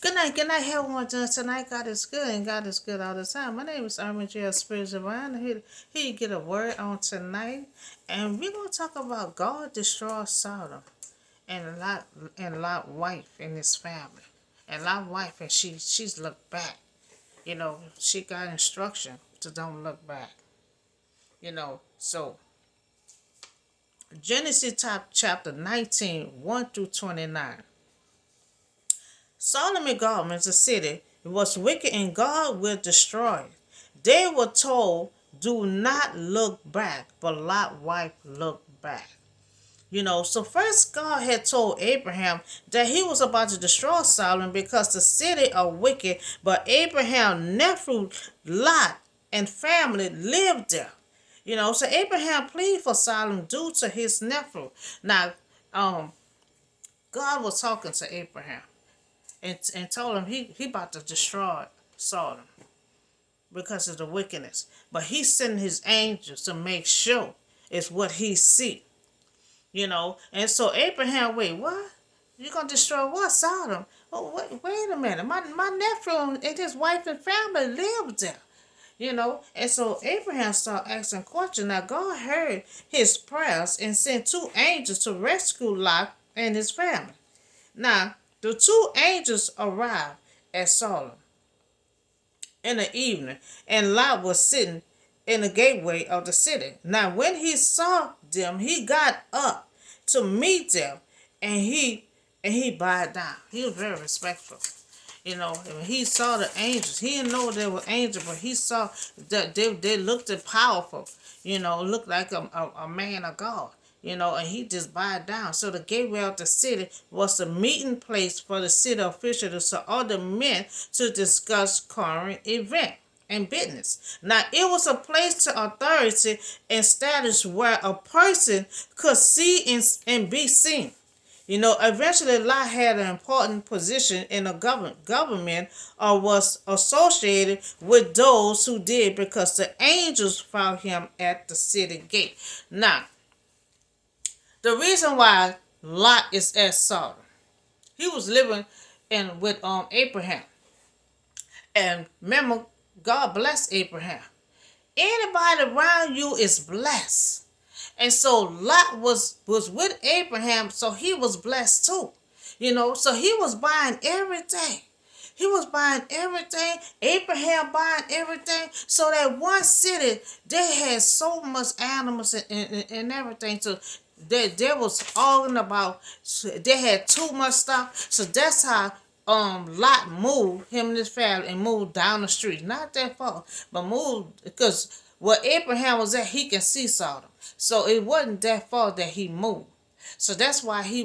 Good night, everyone. Tonight, God is good, and God is good all the time. My name is Armin J. Spirit Divine. Here you get a word on tonight, and we're gonna talk about God destroyed Sodom and Lot wife and his family, and Lot wife and she's looked back. She got instruction to don't look back. So Genesis top chapter 19, 1 through 29. Sodom and Gomorrah is a city. It was wicked and God will destroy it. They were told, do not look back, but Lot's wife looked back. So first God had told Abraham that he was about to destroy Sodom because the city are wicked, but Abraham's nephew Lot and family lived there. So Abraham pleaded for Sodom due to his nephew. Now, God was talking to Abraham and told him he about to destroy Sodom because of the wickedness. But he sent his angels to make sure it's what he see. And so Abraham, wait, what? You gonna destroy what? Sodom? Oh, wait a minute. My nephew and his wife and family lived there. And so Abraham started asking questions. Now God heard his prayers and sent two angels to rescue Lot and his family. Now, the two angels arrived at Sodom in the evening, and Lot was sitting in the gateway of the city. Now, when he saw them, he got up to meet them, and he bowed down. He was very respectful. When he saw the angels, he didn't know they were angels, but he saw that they looked powerful. Looked like a man of God. And he just bowed down. So the gateway of the city was the meeting place for the city officials to other men to discuss current event and business. Now, it was a place to authority and status where a person could see and be seen. Eventually Lot had an important position in the government or was associated with those who did because the angels found him at the city gate. Now, the reason why Lot is at Sodom, he was living with Abraham. And remember, God blessed Abraham. Anybody around you is blessed. And so Lot was with Abraham, so he was blessed too. So he was buying everything. He was buying everything. Abraham buying everything. So that one city, they had so much animals and everything. So there was all about. They had too much stuff. So that's how Lot moved him and his family and moved down the street. Not that far, but moved because where Abraham was at, he can see Sodom. So it wasn't that far that he moved. So that's why he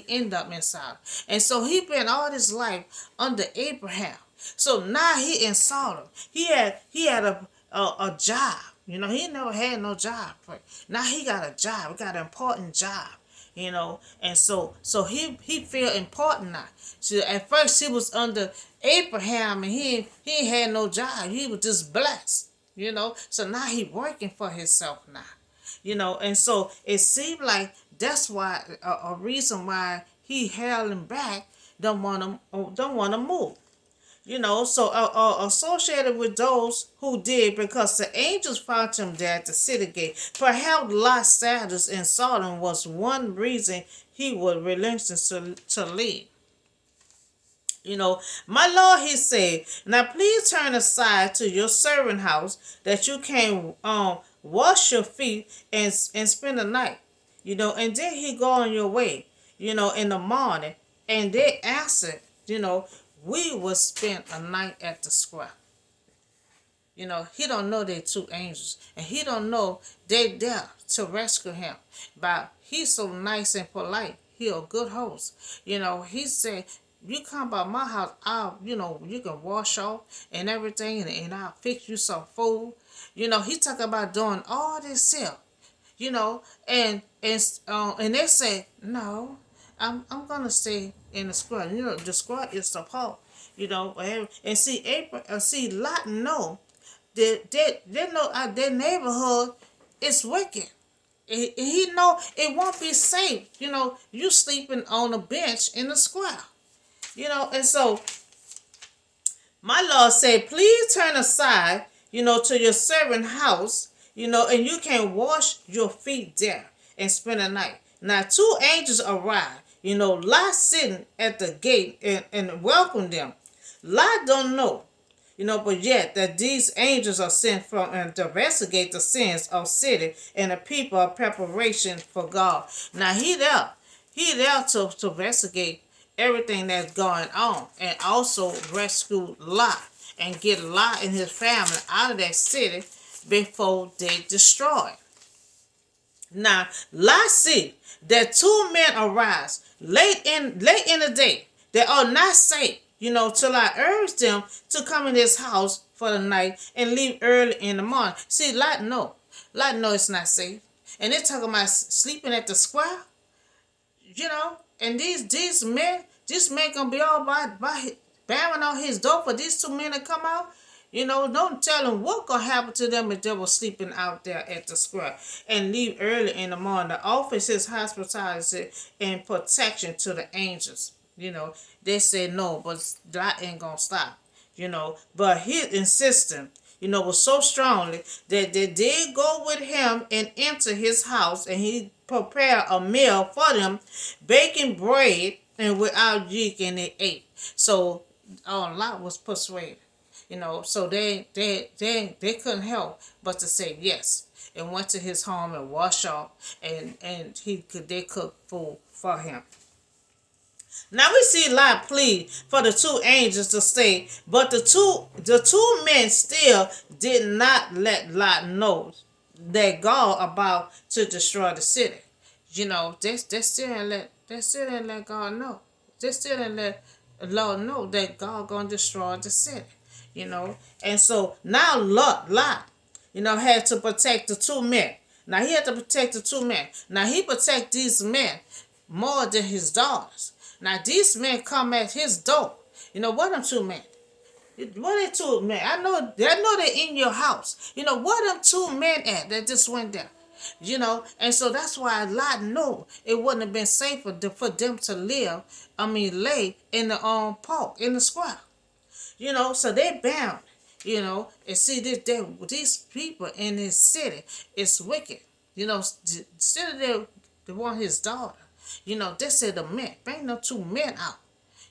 ended up in Sodom. And so he been all his life under Abraham. So now he in Sodom. He had a job. He never had no job. But now he got a job. He got an important job. And so he feel important now. So at first he was under Abraham and he ain't had no job. He was just blessed. So now he working for himself now. And so it seemed like that's why a reason why he held him back, don't want to move. So associated with those who did because the angels found him there at the city gate. Perhaps Lot's status in Sodom was one reason he would relinquish to leave. My Lord, he said, now please turn aside to your servant house that you can wash your feet and spend the night. And then he go on your way, in the morning. And they answered, we will spend a night at the square. He don't know they two angels. And he don't know they there to rescue him. But he's so nice and polite. He a good host. He said, you come by my house, you can wash off and everything, and I'll fix you some food. He talk about doing all this here. And they say, no, I'm gonna stay in the square. The square is the Paul. And see Lot know that they know their neighborhood is wicked. He know it won't be safe. You sleeping on a bench in the square. And so my Lord said, please turn aside, to your servant house, and you can wash your feet there and spend the night. Now, two angels arrived, Lot sitting at the gate and welcomed them. Lot don't know, but yet that these angels are sent from and to investigate the sins of city and the people of preparation for God. Now, he there to investigate everything that's going on and also rescue Lot and get Lot and his family out of that city before they destroy it. Now, Lot see that two men arise late in the day. They are not safe, till I urge them to come in this house for the night and leave early in the morning. See, Lot know. Lot know it's not safe. And they're talking about sleeping at the square, and these men gonna be all by banging on his door for these two men to come out. Don't tell them what gonna happen to them if they were sleeping out there at the square and leave early in the morning. The office is hospitality and protection to the angels. They said no, but that ain't gonna stop. But his insistence, was so strongly that they did go with him and enter his house, and he prepared a meal for them, baking bread and without yeast, and they ate. So Lot was persuaded. So they couldn't help but to say yes, and went to his home and washed off, and they cooked food for him. Now we see Lot plead for the two angels to stay, but the two men still did not let Lot know that God about to destroy the city. They still didn't let God know. They still didn't let the Lord know that God gonna destroy the city. And so now Lot, had to protect the two men. Now he had to protect the two men. Now he protect these men more than his daughters. Now these men come at his door. What them two men? What them two men? I know they're in your house. What them two men at that just went there? And so that's why Lot knew it wouldn't have been safer for them to lay in the park, in the square. So they bound, and see these people in his city is wicked. Instead of they want his daughter, they said the men, bring the two men out.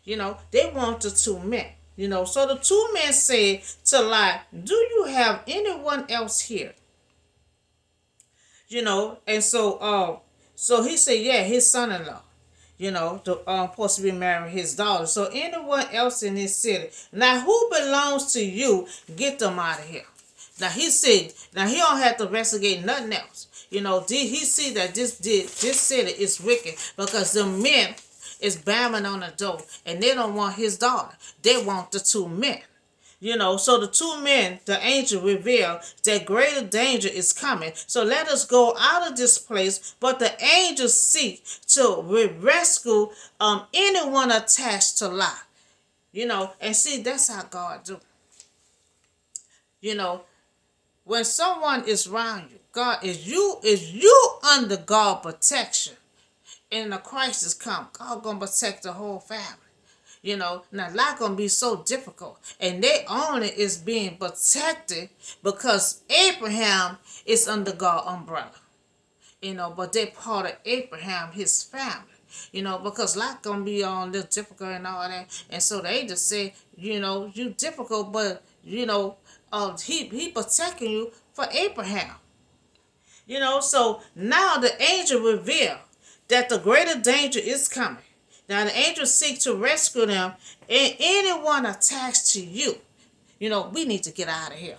They want the two men. So the two men said to Lot, do you have anyone else here? And so he said, yeah, his son-in-law. Supposed to be marrying his daughter. So anyone else in his city. Now, who belongs to you, get them out of here. Now, he said, he don't have to investigate nothing else. He see that this city is wicked because the men is banging on the door and they don't want his daughter. They want the two men. So the two men, the angel revealed that greater danger is coming. So let us go out of this place. But the angels seek to rescue anyone attached to Lot. And see, that's how God do. When someone is around you, God is you under God protection. And the crisis come, God gonna protect the whole family. Now not gonna be so difficult, and they only is being protected because Abraham is under God's umbrella. But they part of Abraham, his family. Because Lot gonna be on little difficult and all that, and so they just say, you difficult, but he protecting you for Abraham. So now the angel revealed that the greater danger is coming. Now the angels seek to rescue them and anyone attached to you. We need to get out of here.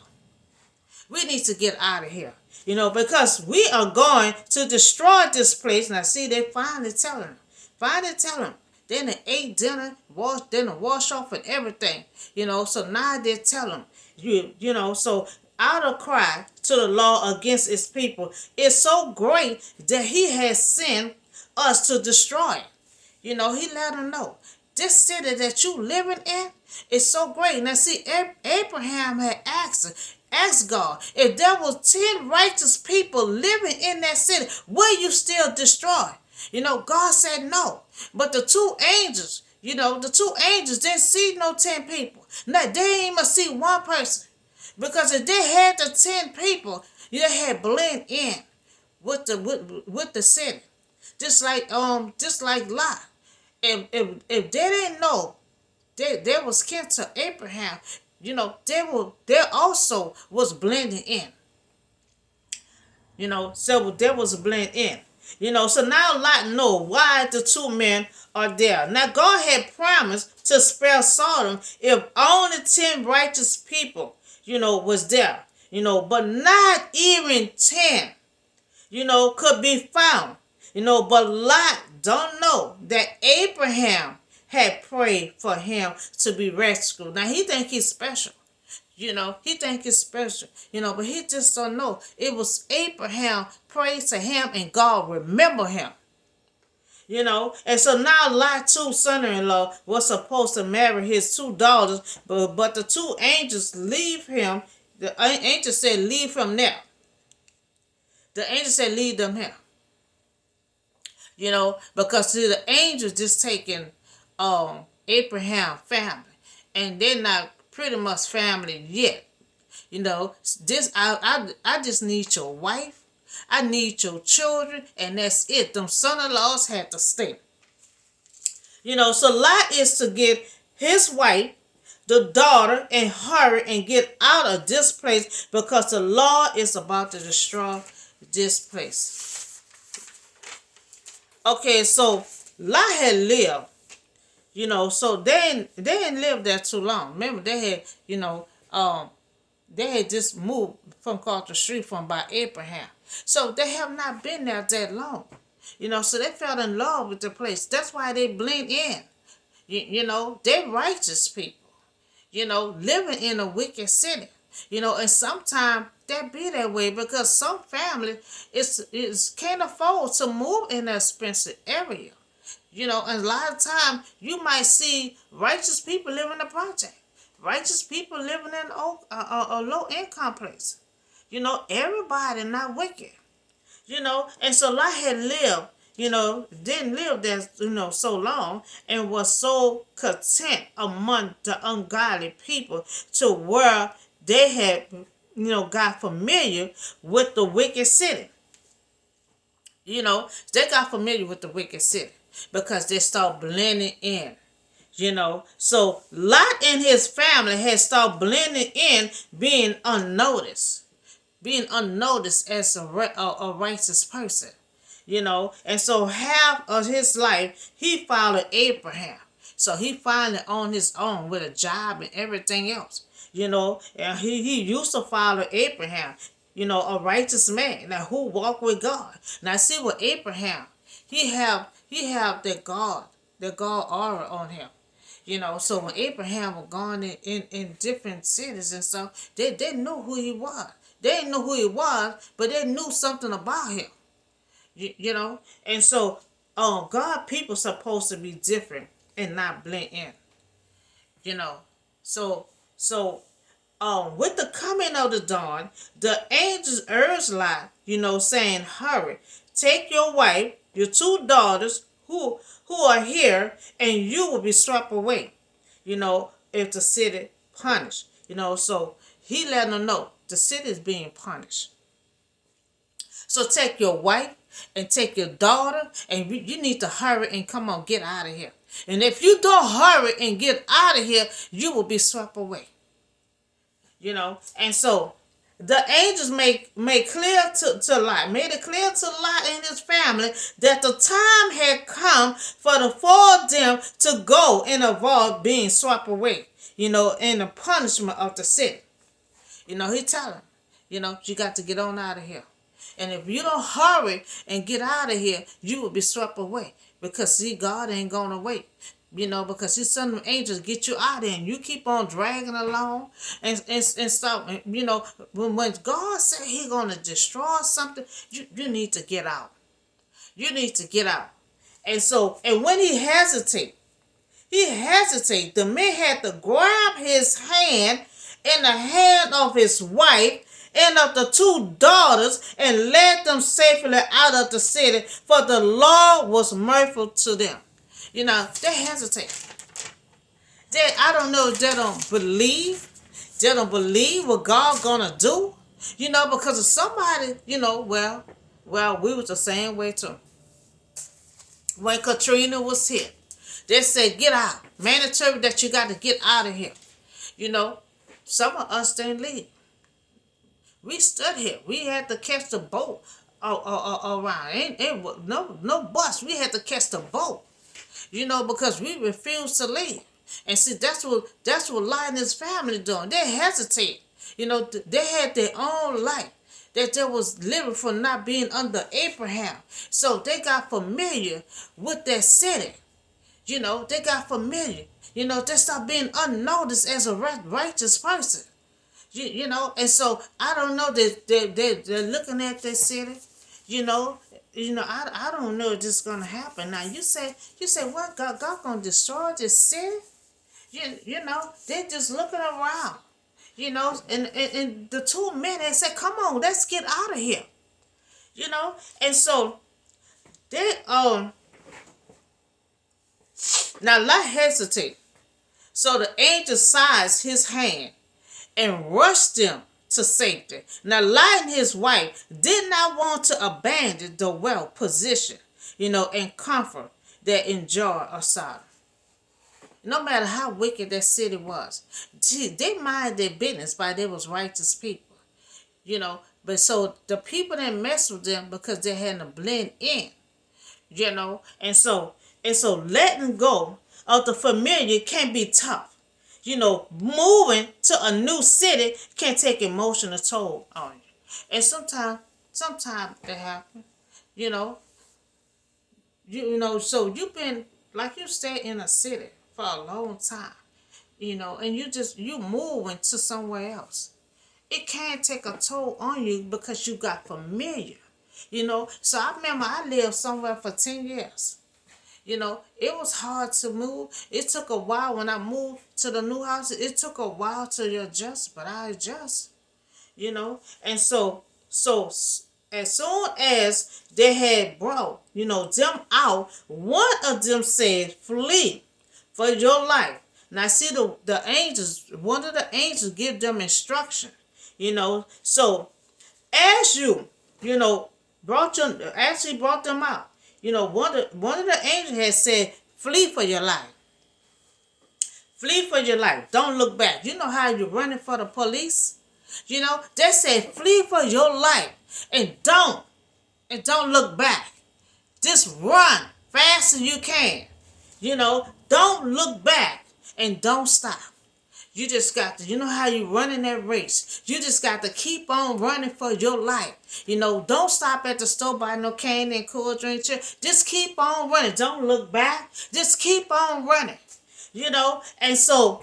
We need to get out of here. Because we are going to destroy this place. Now see, they finally telling them. Then they ate dinner, wash off and everything. So now they're telling them. So our cry to the Lord against his people is so great that he has sent us to destroy it. He let them know. This city that you living in is so great. Now see, Abraham had asked God, if there was 10 righteous people living in that city, will you still destroy? God said no. But the two angels, The two angels didn't see no 10 people. No, they didn't even see one person. Because if they had the 10 people, they had blend in with the city. Just like Lot. If they didn't know they was kin to Abraham, they also was blending in. So there was a blend in. So now Lot know why the two men are there. Now God had promised to spare Sodom if only 10 righteous people, was there. But not even 10, could be found. But Lot don't know that Abraham had prayed for him to be rescued. Now he think he's special. He think it's special. But he just don't know. It was Abraham prayed to him and God remember him. And so now Lot's two son-in-law was supposed to marry his two daughters, but the two angels leave him. The angel said, leave him there. The angel said, leave them here. Because see, the angels just taking Abraham family. And they're not pretty much family yet. This I just need your wife. I need your children, and that's it. Them son-in-laws had to stay. So Lot is to get his wife, the daughter, and hurry and get out of this place because the Lord is about to destroy this place. Okay, so Lot had lived. So they didn't live there too long. Remember, they had just moved from across the street from by Abraham. So they have not been there that long. So they fell in love with the place. That's why they blend in. They're righteous people. Living in a wicked city. And sometimes that be that way because some family is can't afford to move in an expensive area. And a lot of times you might see righteous people living in a project. Righteous people living in a low income place. Everybody not wicked. And so Lot had lived, didn't live there, so long and was so content among the ungodly people to where they had, got familiar with the wicked city. They got familiar with the wicked city because they started blending in. So Lot and his family had started blending in, being unnoticed as a righteous person, and so half of his life he followed Abraham. So he finally on his own with a job and everything else, and he used to follow Abraham, a righteous man now who walked with God. Now see what Abraham, he have that God aura on him. So when Abraham was gone in different cities and stuff, they knew who he was. They didn't know who he was, but they knew something about him. And so God people supposed to be different and not blend in. So with the coming of the dawn, the angels urged Lot, saying, hurry, take your wife, your two daughters who are here, and you will be swept away, if the city punished. So he let them know the city is being punished. So take your wife and take your daughter, and you need to hurry and come on, get out of here. And if you don't hurry and get out of here, you will be swept away. And so the angels made it clear to Lot and his family that the time had come for the four of them to go and avoid being swept away, in the punishment of the city. He tell them, you got to get on out of here. And if you don't hurry and get out of here, you will be swept away. Because see, God ain't gonna wait. Because his son of angels get you out of there and you keep on dragging along and stuff. When God said he's gonna destroy something, you need to get out. You need to get out. And when he hesitated, the man had to grab his hand and the hand of his wife and of the two daughters and led them safely out of the city, for the Lord was merciful to them. They hesitate. I don't know if they don't believe. They don't believe what God gonna do. Because of somebody, we was the same way too. When Katrina was hit, they said, get out. Mandatory that you got to get out of here. You know, some of us didn't leave. We stood here. We had to catch the boat around. No bus. We had to catch the boat. Because we refused to leave. And see, that's what Lot and his family doing. They hesitate. They had their own life that they was living for not being under Abraham. So they got familiar with that city. They got familiar. They stopped being unnoticed as a righteous person. And so I don't know that they're looking at that city. You know, I don't know if this is gonna happen. Now you say what, God gonna destroy this city? They're just looking around. And the two men, they said, come on, let's get out of here. And so they now Lot hesitate. So the angel seized his hand and rushed them to safety. Now Lot and his wife did not want to abandon the well position, and comfort that enjoy of Sodom. No matter how wicked that city was, they minded their business by they was righteous people, But so the people didn't mess with them because they had to blend in, and so letting go of the familiar can be tough. Moving to a new city can take emotional toll on you. And sometimes it happens. So you've been, like, you stay in a city for a long time, and you moving to somewhere else. It can take a toll on you because you got familiar. So I remember I lived somewhere for 10 years. It was hard to move. It took a while when I moved to the new house. It took a while to adjust, but I adjust. And so as soon as they had brought, them out, one of them said, flee for your life. Now see the angels, one of the angels give them instruction. So as he brought them out, one of the angels had said, flee for your life. Flee for your life. Don't look back. You know how you're running for the police? They said, flee for your life. And don't look back. Just run fast as you can. Don't look back and don't stop. You just got to, how you running that race. You just got to keep on running for your life. Don't stop at the store by no candy and cool drink. Just keep on running. Don't look back. Just keep on running. And so,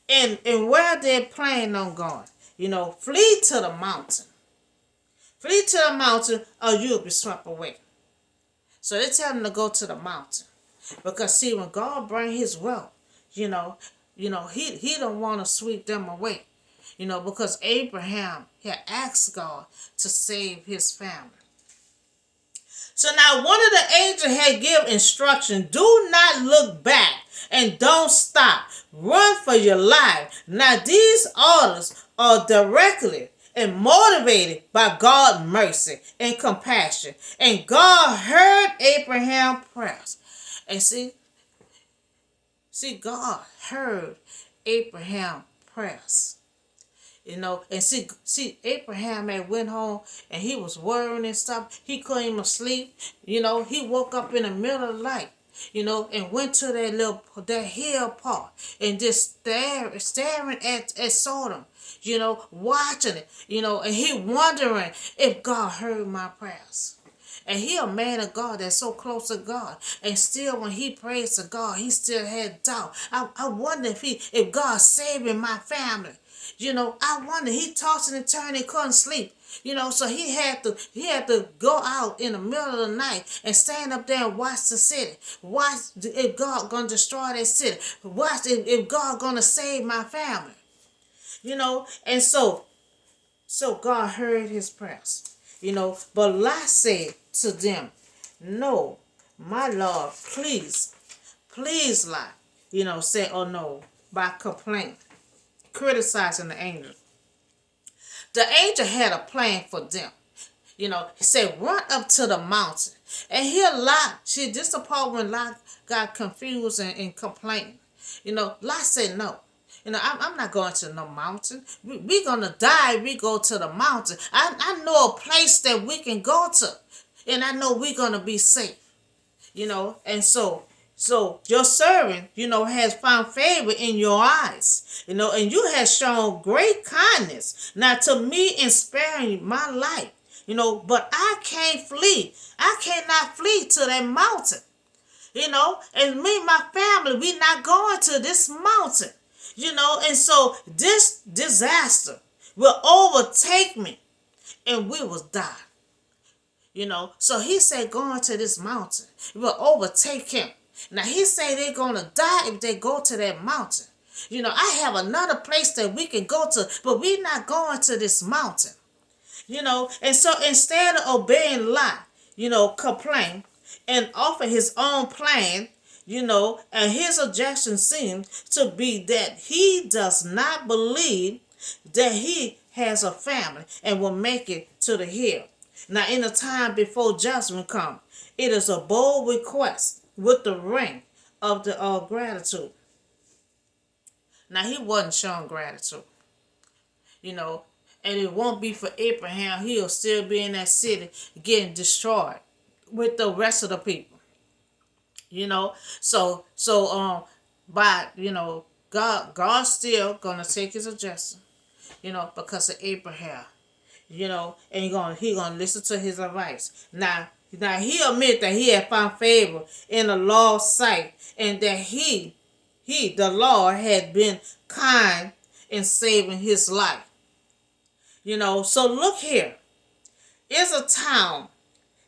and where they're planning on going, flee to the mountain. Flee to the mountain or you'll be swept away. So they tell them to go to the mountain. Because see, when God bring his wealth, he don't want to sweep them away. Because Abraham had asked God to save his family. So now one of the angels had given instruction, do not look back and don't stop. Run for your life. Now these orders are directly and motivated by God's mercy and compassion. And God heard Abraham's prayers. And see, God heard Abraham's prayers. And see, Abraham had went home and he was worrying and stuff. He couldn't even sleep. He woke up in the middle of the night, and went to that hill part and just staring at Sodom, watching it, and he wondering if God heard my prayers. And he a man of God that's so close to God. And still when he prays to God, he still had doubt. I wonder if God's saving my family. I wonder, he tossing and turning, couldn't sleep. So he had to go out in the middle of the night and stand up there and watch the city. Watch if God gonna destroy that city. Watch if God gonna save my family. And so God heard his prayers. But Lot said to them, no, my Lord, please, Lot. Say, oh no, by complaining, criticizing the angel. The angel had a plan for them. He said, run up to the mountain. And here Lot, this is the part when Lot got confused and complaining. Lot said no. I'm not going to no mountain. We're going to die. We go to the mountain. I know a place that we can go to. And I know we're going to be safe. And so your servant, has found favor in your eyes, and you have shown great kindness now to me in sparing my life, but I can't flee. I cannot flee to that mountain, and me and my family, we not going to this mountain, and so this disaster will overtake me and we will die. So he said going to this mountain will overtake him. Now he say they're gonna die if they go to that mountain. I have another place that we can go to, but we're not going to this mountain. And so instead of obeying Lot, complain and offer his own plan, and his objection seems to be that he does not believe that he has a family and will make it to the hill. Now, in the time before judgment comes, it is a bold request with the ring of the gratitude. Now, he wasn't showing gratitude, and it won't be for Abraham. He'll still be in that city getting destroyed with the rest of the people. God's still gonna take his adjustment, because of Abraham. And he gonna listen to his advice. Now he admit that he had found favor in the Lord's sight, and that the Lord had been kind in saving his life. So look here. It's a town,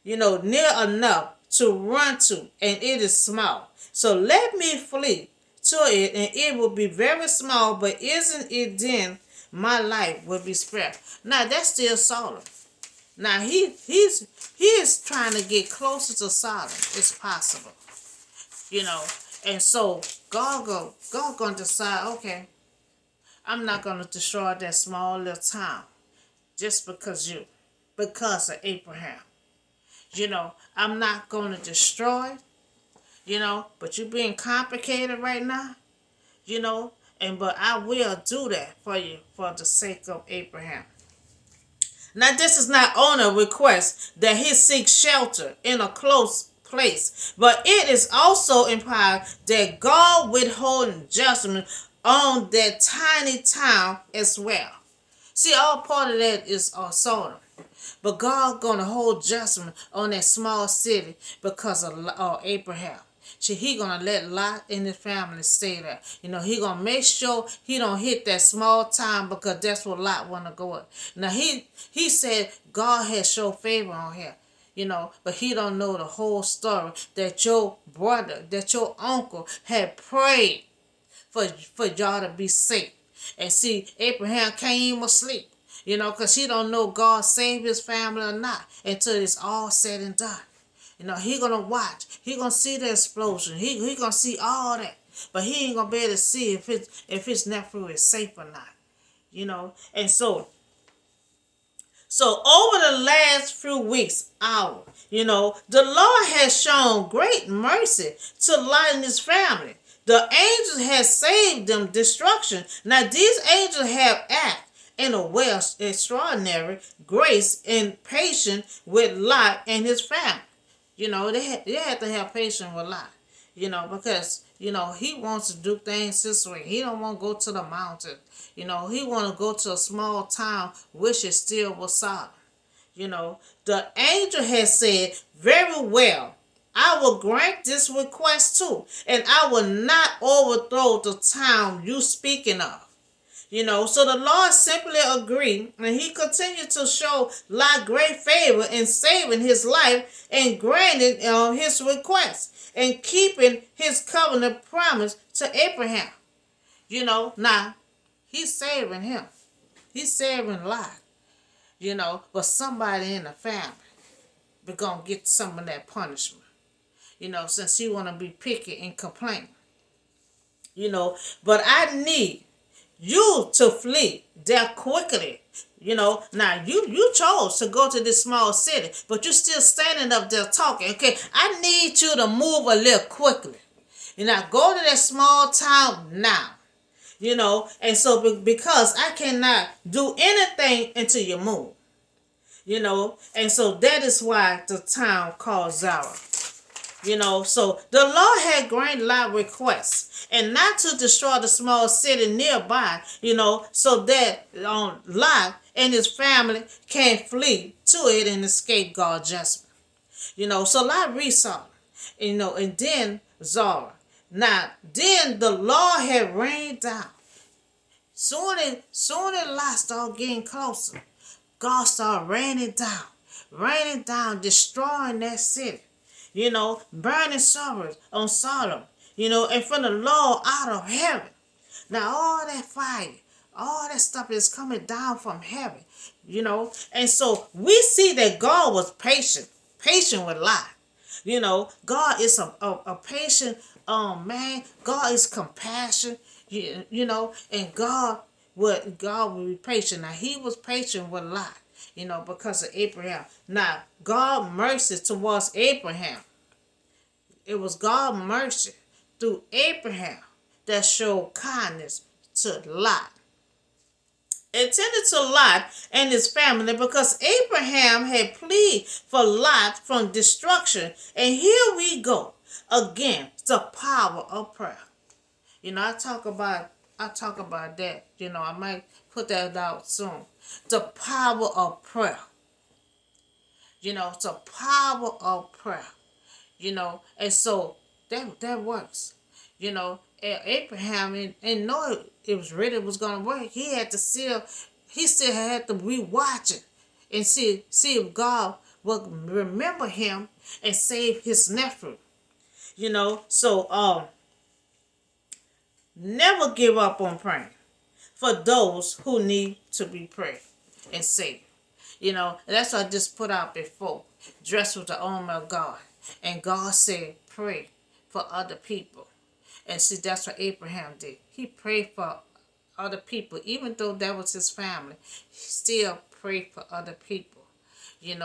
near enough to run to, and it is small. So let me flee to it, and it will be very small, but isn't it then my life will be spared? Now that's still Sodom. Now he is trying to get closer to Sodom as possible. And so God gonna decide, okay, I'm not gonna destroy that small little town just because of Abraham. I'm not gonna destroy it, but you're being complicated right now, but I will do that for you for the sake of Abraham. Now, this is not only a request that he seeks shelter in a close place, but it is also implied that God withholding judgment on that tiny town as well. See, all part of that is Sodom. But God gonna hold judgment on that small city because of Abraham. See, he gonna let Lot and his family stay there. He gonna make sure he don't hit that small town because that's where Lot wanna go at. Now he said God has shown favor on him, but he don't know the whole story that your brother, that your uncle had prayed for y'all to be safe. And see, Abraham can't even sleep, because he don't know God saved his family or not until it's all said and done. He gonna watch. He gonna see the explosion. He gonna see all that, but he ain't gonna be able to see if his nephew is safe or not. And so over the last few weeks, the Lord has shown great mercy to Lot and his family. The angels have saved them destruction. Now these angels have acted in a way of extraordinary grace and patience with Lot and his family. They had to have patience with Lot, because, he wants to do things this way. He don't want to go to the mountain. He want to go to a small town, which is still was Sodom. The angel has said, very well, I will grant this request too, and I will not overthrow the town you speaking of. So the Lord simply agreed, and he continued to show Lot great favor in saving his life and granting his request and keeping his covenant promise to Abraham. Now he's saving him. He's saving Lot. But somebody in the family be gonna get some of that punishment. Since he wanna be picky and complain. you know. But I need you to flee there quickly. Now you chose to go to this small city, but you're still standing up there talking. Okay, I need you to move a little quickly. Go to that small town now. And so because I cannot do anything until you move. And so that is why the town called Zara. So the Lord had granted Lot requests and not to destroy the small city nearby, so that Lot and his family can flee to it and escape God's judgment. So Lot resaw, and then Zara. Now, then the Lord had rained down. Soon as Lot started getting closer, God started raining down, destroying that city. Burning sorrows on Sodom, and from the Lord out of heaven. Now all that fire, all that stuff is coming down from heaven, And so we see that God was patient with Lot. God is a patient man. God is compassion, and God will be patient. Now he was patient with Lot, because of Abraham. Now, God mercy towards Abraham. It was God mercy through Abraham that showed kindness to Lot. Intended to Lot and his family because Abraham had pleaded for Lot from destruction. And here we go. Again, the power of prayer. I talk about that. I might put that out soon. The power of prayer. The power of prayer. And so that works. Abraham and know it was gonna work. He still had to be watching and see if God would remember him and save his nephew. So never give up on praying for those who need to be prayed and saved. That's what I just put out before. Dressed with the armor of God. And God said, pray for other people. And see, that's what Abraham did. He prayed for other people. Even though that was his family, he still prayed for other people. And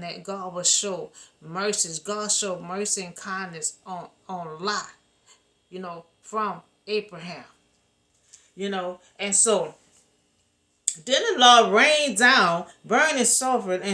that God will show mercies. God showed mercy and kindness on Lot, from Abraham. And so then the Lord rained down burning sulfur and